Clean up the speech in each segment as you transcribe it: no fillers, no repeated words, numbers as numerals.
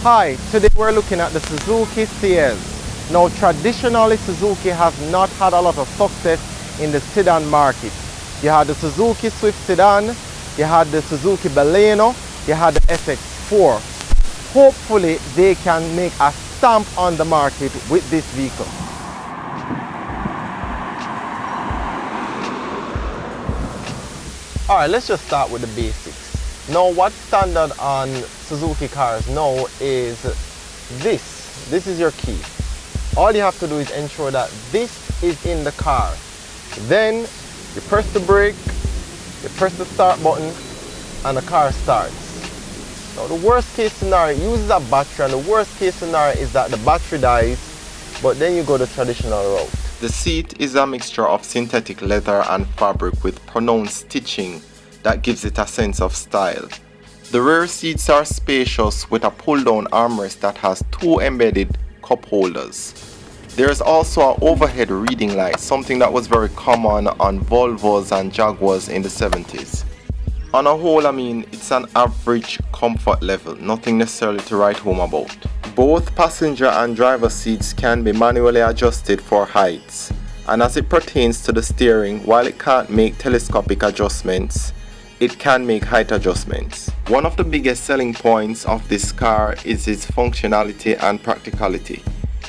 Hi, today we're looking at the Suzuki Ciaz. Now traditionally Suzuki has not had a lot of success in the sedan market. You had the Suzuki Swift sedan, you had the Suzuki Baleno, you had the SX4. Hopefully they can make a stamp on the market with this vehicle. Alright, let's just start with the basics. Now what's standard on Suzuki cars now is this. This is your key. All you have to do is ensure that this is in the car. Then you press the brake, you press the start button, and the car starts. Now the worst case scenario, it uses a battery, and the worst case scenario is that the battery dies, but then you go the traditional route. The seat is a mixture of synthetic leather and fabric with pronounced stitching that gives it a sense of style. The rear seats are spacious with a pull-down armrest that has two embedded cup holders. There is also an overhead reading light, something that was very common on Volvos and Jaguars in the 70s. On a whole, it's an average comfort level, nothing necessarily to write home about. Both passenger and driver seats can be manually adjusted for heights, and as it pertains to the steering, while it can't make telescopic adjustments, it can make height adjustments. One of the biggest selling points of this car is its functionality and practicality.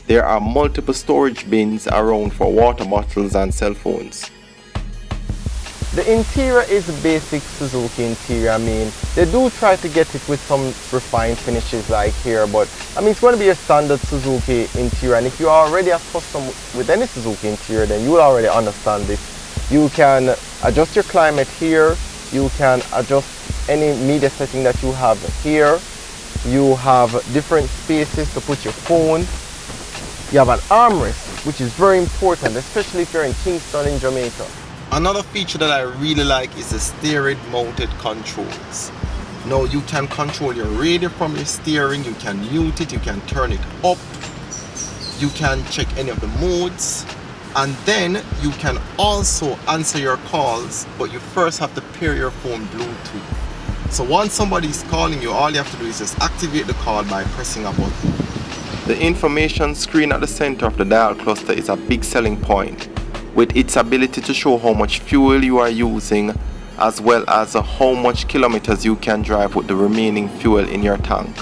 There are multiple storage bins around for water bottles and cell phones. The interior is a basic Suzuki interior. They do try to get it with some refined finishes like here, but it's going to be a standard Suzuki interior, and if you are already accustomed with any Suzuki interior, then you will already understand this. You can adjust your climate here, you can adjust any media setting that you have here, you have different spaces to put your phone, you have an armrest, which is very important, especially if you're in Kingston in Jamaica. Another feature that I really like is the steering mounted controls. Now you can control your radio from your steering, you can mute it, you can turn it up, you can check any of the modes, and then you can also answer your calls, but you first have to pair your phone Bluetooth. So once somebody is calling you, all you have to do is just activate the call by pressing a button. The information screen at the center of the dial cluster is a big selling point, with its ability to show how much fuel you are using, as well as how much kilometers you can drive with the remaining fuel in your tank.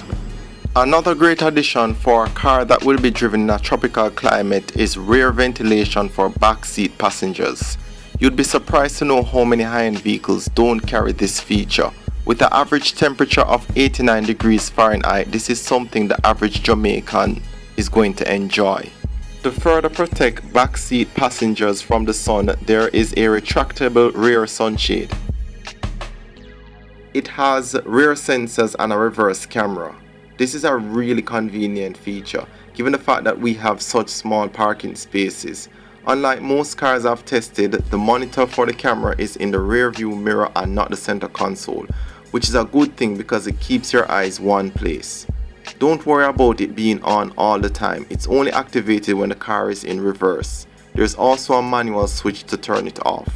Another great addition for a car that will be driven in a tropical climate is rear ventilation for backseat passengers. You'd be surprised to know how many high-end vehicles don't carry this feature. With an average temperature of 89 degrees Fahrenheit, this is something the average Jamaican is going to enjoy. To further protect backseat passengers from the sun, there is a retractable rear sunshade. It has rear sensors and a reverse camera. This is a really convenient feature, given the fact that we have such small parking spaces. Unlike most cars I've tested, the monitor for the camera is in the rear view mirror and not the center console, which is a good thing because it keeps your eyes one place. Don't worry about it being on all the time, it's only activated when the car is in reverse. There's also a manual switch to turn it off.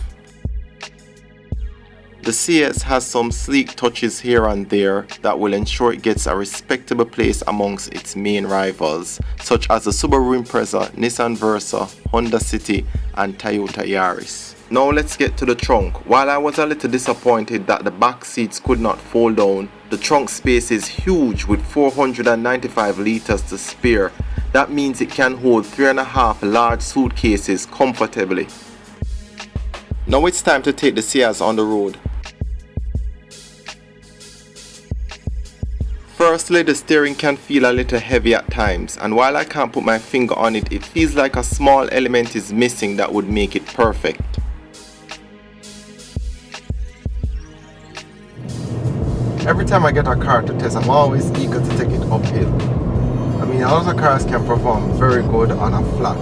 The Ciaz has some sleek touches here and there that will ensure it gets a respectable place amongst its main rivals, such as the Subaru Impreza, Nissan Versa, Honda City and Toyota Yaris. Now let's get to the trunk. While I was a little disappointed that the back seats could not fold down, the trunk space is huge with 495 liters to spare. That means it can hold 3.5 large suitcases comfortably. Now it's time to take the Ciaz on the road. Firstly, the steering can feel a little heavy at times, and while I can't put my finger on it, it feels like a small element is missing that would make it perfect. Every time I get a car to test, I'm always eager to take it uphill. A lot of cars can perform very good on a flat,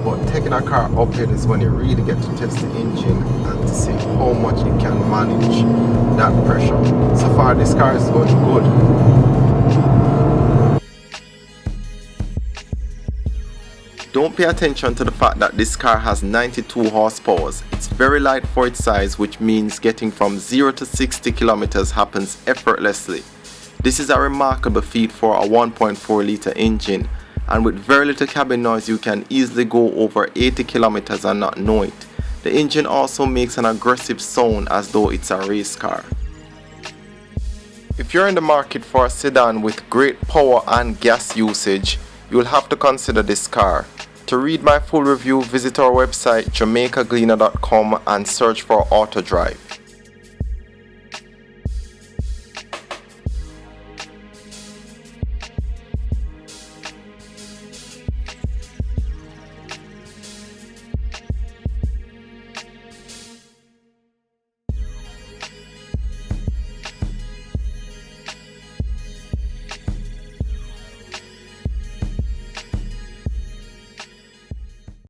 but taking a car uphill is when you really get to test the engine and to see how much it can manage that pressure. So far this car is going good. Don't pay attention to the fact that this car has 92 horsepower. It's very light for its size, which means getting from 0 to 60 kilometers happens effortlessly. This is a remarkable feat for a 1.4 litre engine, and with very little cabin noise you can easily go over 80 kilometers and not know it. The engine also makes an aggressive sound as though it's a race car. If you're in the market for a sedan with great power and gas usage, you'll have to consider this car. To read my full review, visit our website jamaicagleaner.com and search for Auto Drive.